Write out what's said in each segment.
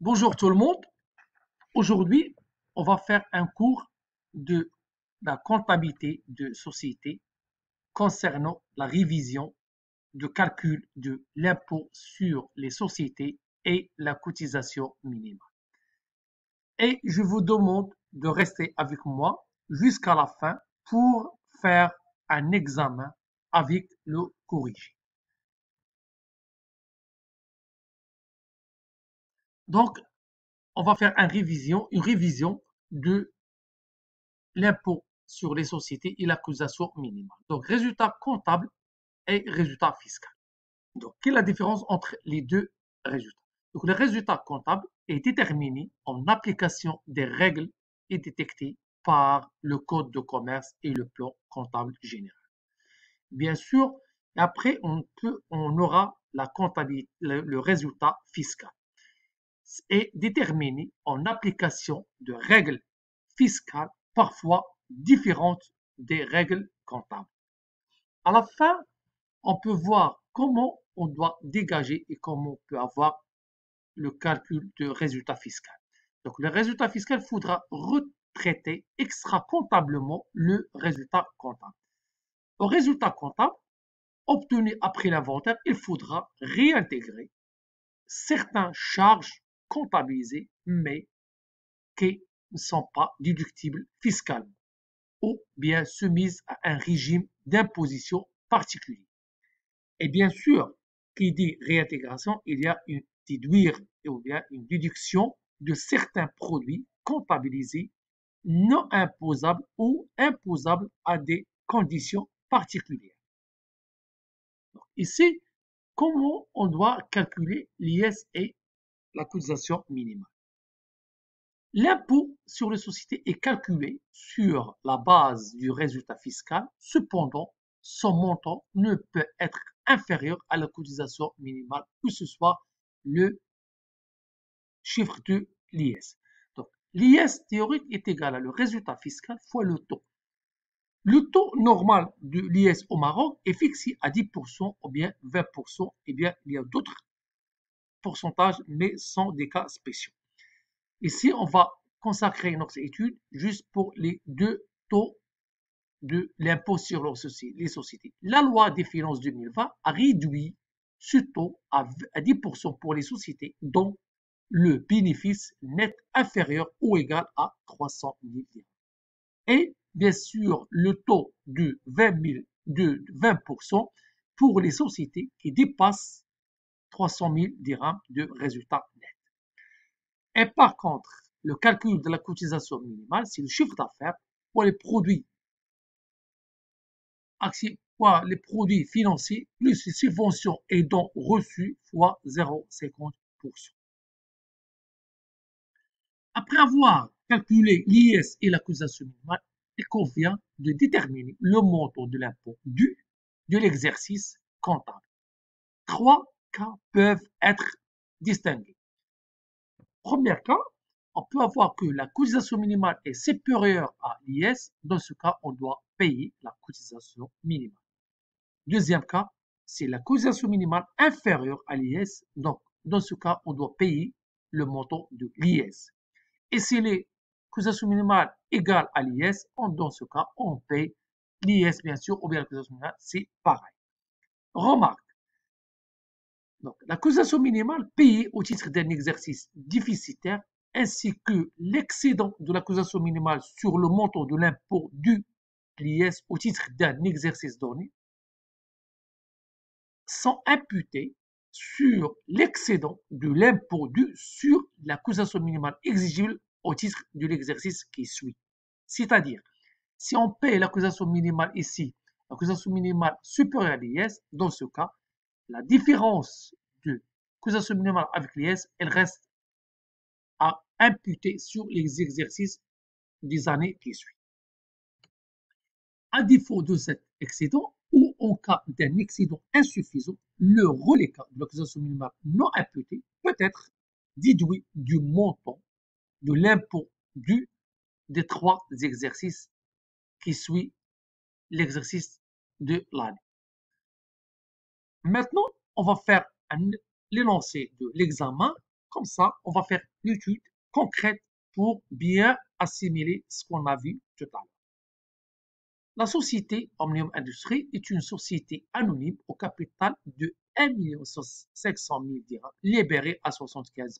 Bonjour tout le monde. Aujourd'hui, on va faire un cours de la comptabilité de société concernant la révision de calcul de l'impôt sur les sociétés et la cotisation minimale. Et je vous demande de rester avec moi jusqu'à la fin pour faire un examen avec le corrigé. Donc, on va faire une révision de l'impôt sur les sociétés et l'accusation minimale. Donc, résultat comptable et résultat fiscal. Donc, quelle est la différence entre les deux résultats? Donc, le résultat comptable est déterminé en application des règles et détecté par le code de commerce et le plan comptable général. Bien sûr, après, on aura la comptabilité, le résultat fiscal est déterminé en application de règles fiscales parfois différentes des règles comptables. À la fin, on peut voir comment on doit dégager et comment on peut avoir le calcul de résultat fiscal. Donc, le résultat fiscal, il faudra retraiter extra-comptablement le résultat comptable. Au résultat comptable, obtenu après l'inventaire, il faudra réintégrer certaines charges comptabilisées, mais qui ne sont pas déductibles fiscalement ou bien soumises à un régime d'imposition particulier. Et bien sûr, qui dit réintégration, il y a une déduire ou bien une déduction de certains produits comptabilisés non imposables ou imposables à des conditions particulières. Donc, ici, comment on doit calculer l'IS et la cotisation minimale? L'impôt sur les sociétés est calculé sur la base du résultat fiscal. Cependant, son montant ne peut être inférieur à la cotisation minimale, que ce soit le chiffre de l'IS. Donc, l'IS théorique est égal à le résultat fiscal fois le taux. Le taux normal de l'IS au Maroc est fixé à 10% ou bien 20%. Eh bien, il y a d'autres pourcentages, mais sont des cas spéciaux. Ici, on va consacrer notre étude juste pour les deux taux de l'impôt sur les sociétés. La loi des finances 2020 a réduit ce taux à 10% pour les sociétés dont le bénéfice net inférieur ou égal à 300 000 dirhams. Et bien sûr, le taux de 20% pour les sociétés qui dépassent 300 000 dirhams de résultat net. Et par contre, le calcul de la cotisation minimale, c'est le chiffre d'affaires pour les produits financiers plus les subventions et dons reçus fois 0,50%. Après avoir calculé l'IS et la cotisation minimale, il convient de déterminer le montant de l'impôt dû de l'exercice comptable. Trois cas peuvent être distingués. Premier cas, on peut avoir que la cotisation minimale est supérieure à l'IS. Dans ce cas, on doit payer la cotisation minimale. Deuxième cas, c'est la cotisation minimale inférieure à l'IS. Donc, dans ce cas, on doit payer le montant de l'IS. Et si les cotisations minimales égales à l'IS, dans ce cas, on paye l'IS, bien sûr, ou bien la cotisation minimale, c'est pareil. Remarque, donc, la cotisation minimale payée au titre d'un exercice déficitaire ainsi que l'excédent de la cotisation minimale sur le montant de l'impôt dû l'IS au titre d'un exercice donné sont imputés sur l'excédent de l'impôt dû sur la cotisation minimale exigible au titre de l'exercice qui suit. C'est-à-dire, si on paye la cotisation minimale ici, la cotisation minimale supérieure à l'IS, dans ce cas, la différence de cotisation minimale avec l'IS, elle reste à imputer sur les exercices des années qui suivent. À défaut de cet excédent ou en cas d'un excédent insuffisant, le reliquat de la cotisation minimale non imputée peut être déduit du montant de l'impôt dû des trois exercices qui suivent l'exercice de l'année. Maintenant, on va faire l'énoncé de l'examen Comme ça, on va faire l'étude concrète pour bien assimiler ce qu'on a vu tout à l'heure. La société Omnium Industries est une société anonyme au capital de 1 500 000 dirhams, libérée à 75%.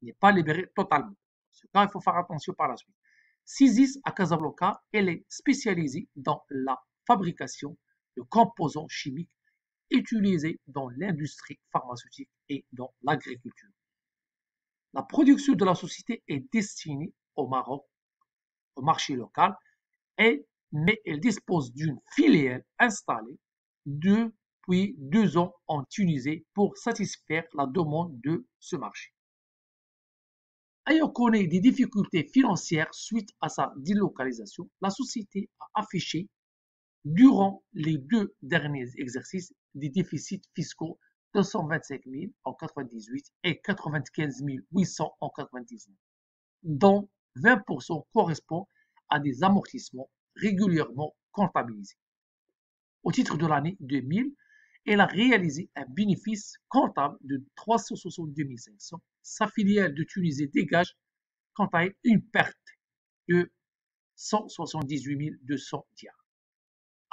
Il n'est pas libérée totalement. Dans ce cas, il faut faire attention par la suite. Sysis à Casablanca, elle est spécialisée dans la fabrication de composants chimiques utilisés dans l'industrie pharmaceutique et dans l'agriculture. La production de la société est destinée au Maroc, au marché local, mais elle dispose d'une filiale installée depuis 2 ans en Tunisie pour satisfaire la demande de ce marché. Ayant connu des difficultés financières suite à sa délocalisation, la société a affiché durant les 2 derniers exercices des déficits fiscaux de 125 000 en 1998 et 95 800 en 1999, dont 20% correspond à des amortissements régulièrement comptabilisés. Au titre de l'année 2000, elle a réalisé un bénéfice comptable de 362 500. Sa filiale de Tunisie dégage quant à elle une perte de 178 200 dirhams.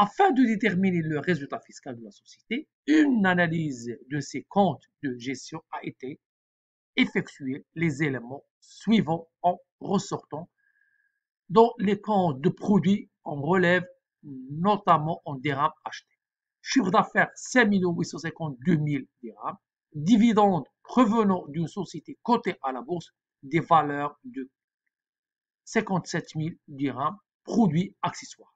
Afin de déterminer le résultat fiscal de la société, une analyse de ses comptes de gestion a été effectuée. Les éléments suivants en ressortant. Dans les comptes de produits, on relève notamment en dirhams achetés. Chiffre d'affaires 5 852 000 dirhams. Dividendes revenant d'une société cotée à la bourse, des valeurs de 57 000 dirhams. Produits accessoires.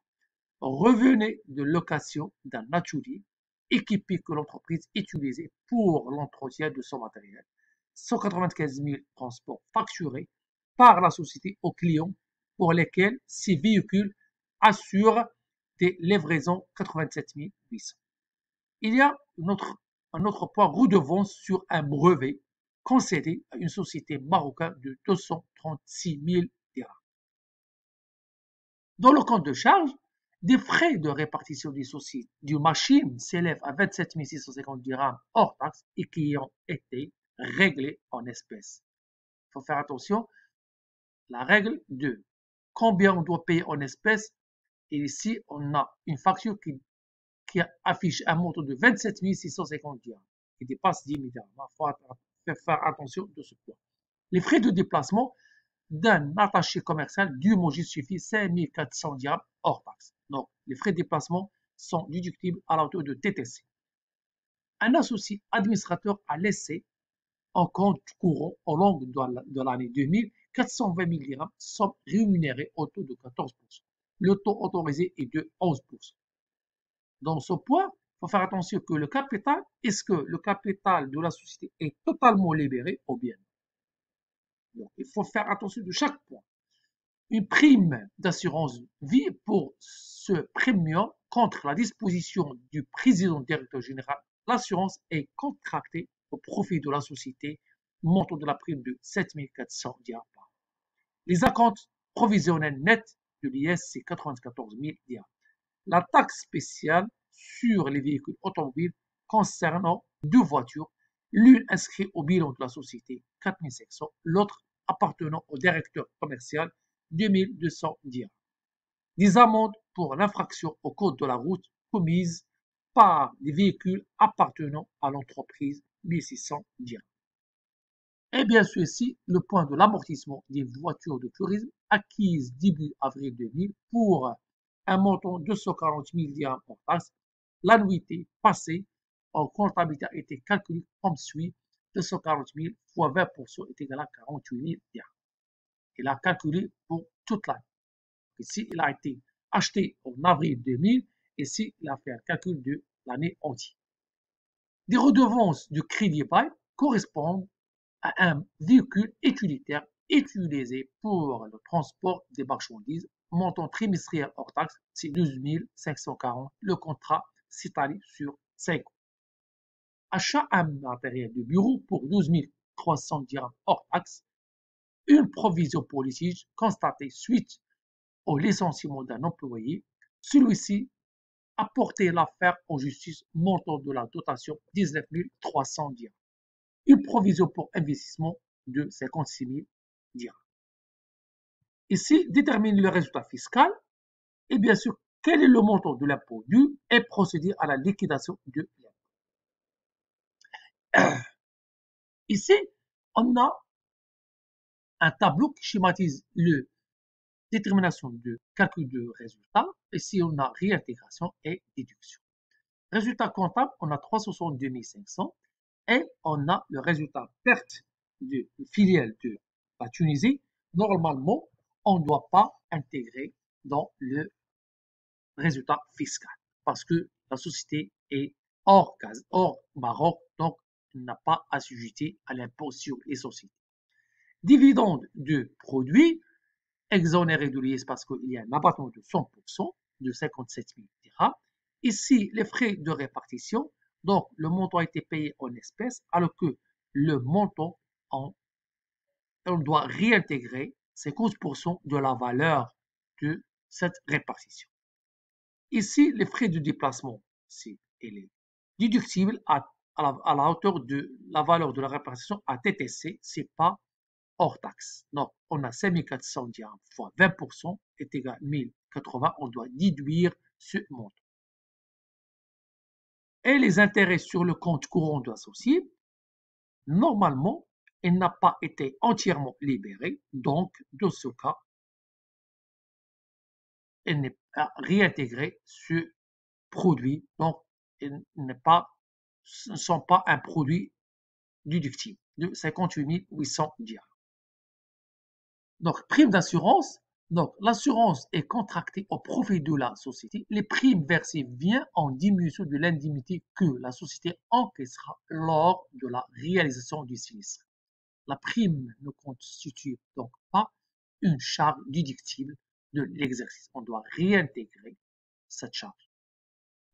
Revenez de location d'un atelier équipé que l'entreprise utilisait pour l'entretien de son matériel. 195 000 transports facturés par la société aux clients pour lesquels ces véhicules assurent des livraisons 87 800. Il y a un autre point, redevance sur un brevet concédé à une société marocaine de 236 000 dirhams. Dans le compte de charge, des frais de répartition d'une machine s'élèvent à 27 650 dirhams hors taxes et qui ont été réglés en espèces. Il faut faire attention, la règle de combien on doit payer en espèces, et ici on a une facture qui affiche un montant de 27 650 dirhams, qui dépasse 10 000 dirhams. Il faut faire attention de ce point. Les frais de déplacement d'un attaché commercial du mot justifie 5 400 dirhams hors taxe. Donc, les frais de déplacement sont déductibles à la hauteur de TTC. Un associé administrateur a laissé en compte courant au long de l'année 2000 420 000 dirhams sont rémunérés au taux de 14%. Le taux autorisé est de 11%. Dans ce point, il faut faire attention que le capital, est-ce que le capital de la société est totalement libéré ou bien? Donc, il faut faire attention de chaque point. Une prime d'assurance vie pour ce premium contre la disposition du président directeur général. L'assurance est contractée au profit de la société, montant de la prime de 7 400 dirhams par an. Les acomptes provisionnels nets de l'IS, c'est 94 000 dirhams. La taxe spéciale sur les véhicules automobiles concernant 2 voitures, l'une inscrite au bilan de la société 4 500, l'autre appartenant au directeur commercial 2 200 dirhams. Des amendes pour l'infraction au code de la route commises par des véhicules appartenant à l'entreprise 1600 dirhams. Et bien sûr ici, le point de l'amortissement des voitures de tourisme acquises début avril 2000 pour un montant de 240 000 dirhams en taxe. L'annuité passée en comptabilité a été calculée comme suit. 240 000 fois 20% est égal à 48 000 dirhams. Il a calculé pour toute l'année. Ici, il a été acheté en avril 2000. Ici, il a fait un calcul de l'année entière. Des redevances de crédit bail correspondent à un véhicule utilitaire utilisé pour le transport des marchandises. Montant trimestriel hors taxe, c'est 12 540. Le contrat s'étale sur 5 ans. Achat un matériel de bureau pour 12 300 dirhams hors taxe. Une provision pour litige constatée suite au licenciement d'un employé. Celui-ci a porté l'affaire en justice, montant de la dotation 19 300 dirhams. une provision pour investissement de 56 000 dirhams. Ici, détermine le résultat fiscal et bien sûr, quel est le montant de l'impôt dû et procéder à la liquidation de l'impôt. Ici, on a un tableau qui schématise la détermination de calcul de résultats. Ici, on a réintégration et déduction. Résultat comptable, on a 362 500 et on a le résultat perte de filiale de la Tunisie. Normalement, on ne doit pas intégrer dans le résultat fiscal parce que la société est hors Maroc, donc n'a pas assujetti à l'impôt sur les sociétés. Dividende de produits exonéré de l'IS parce qu'il y a un abattement de 100% de 57 000 dirhams. Ici, les frais de répartition, donc le montant a été payé en espèces, alors que le montant, on doit réintégrer 50% de la valeur de cette répartition. Ici, les frais de déplacement, c'est déductible à la hauteur de la valeur de la répartition à TTC, c'est pas hors taxe. Donc, on a 5400 dirhams fois 20% est égal à 1080. On doit déduire ce montant. Et les intérêts sur le compte courant de l'associé, normalement, il n'a pas été entièrement libéré. Donc, dans ce cas, il n'est pas réintégré ce produit. Donc, il ne sont pas un produit déductible de 58 800 dirhams. Donc, prime d'assurance. Donc, l'assurance est contractée au profit de la société. Les primes versées viennent en diminution de l'indemnité que la société encaissera lors de la réalisation du sinistre. La prime ne constitue donc pas une charge déductible de l'exercice. On doit réintégrer cette charge.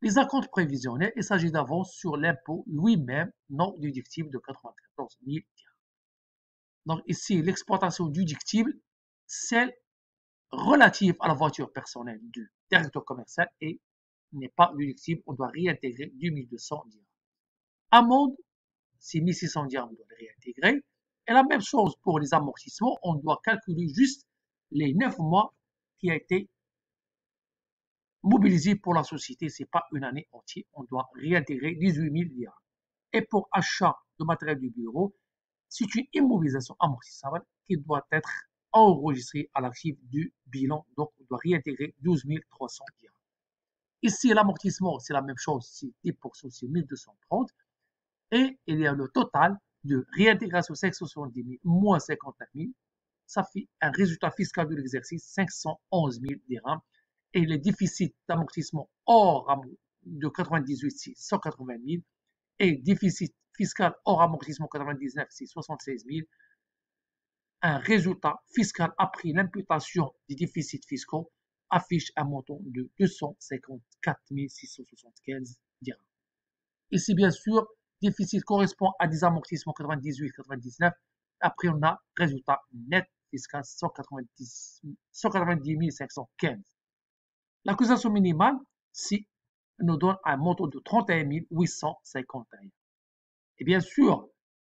Les acomptes prévisionnels, il s'agit d'avance sur l'impôt lui-même non déductible de 94 000 dirhams. Donc ici, l'exploitation déductible, celle relative à la voiture personnelle du directeur commercial et n'est pas déductible. On doit réintégrer 2200 dirhams. Amende, c'est 1600 dirhams, on doit les réintégrer. Et la même chose pour les amortissements, on doit calculer juste les 9 mois qui a été mobilisé pour la société, ce n'est pas une année entière, on doit réintégrer 18 000 dirhams. Et pour achat de matériel du bureau, c'est une immobilisation amortissable qui doit être enregistrée à l'actif du bilan, donc on doit réintégrer 12 300 dirhams. Ici, l'amortissement, c'est la même chose, c'est 10%, c'est 1230. Et il y a le total de réintégration 570 000 moins 59 000. Ça fait un résultat fiscal de l'exercice 511 000 dirhams. Et le déficit d'amortissement hors de 98, c'est 180 000. Et déficit fiscal hors amortissement 99, c'est 76 000. Un résultat fiscal après l'imputation des déficits fiscaux affiche un montant de 254 675 dirhams. Ici, bien sûr, déficit correspond à des amortissements 98-99. Après, on a résultat net fiscal 190 515. L'accusation minimale, si nous donne un montant de 31 851. Et bien sûr,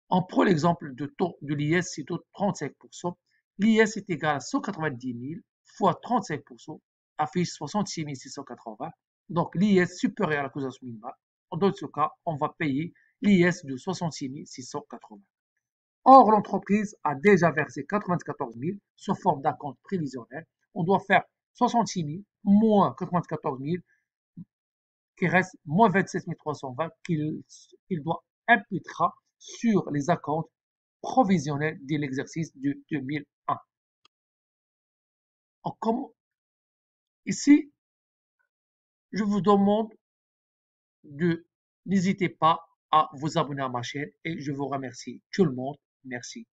on prend l'exemple de taux de l'IS, c'est taux de 35%. L'IS est égal à 190 000 fois 35%, affiche 66 680. Donc, l'IS supérieur à l'accusation minimale. Dans ce cas, on va payer l'IS de 66 680. Or, l'entreprise a déjà versé 94 000 sous forme d'acompte prévisionnel. On doit faire 66 000 moins 94 000 qui reste moins 27 320 qu'il doit imputera sur les acomptes provisionnels de l'exercice de 2001. Ici, je vous demande de n'hésitez pas à vous abonner à ma chaîne et je vous remercie tout le monde. Merci.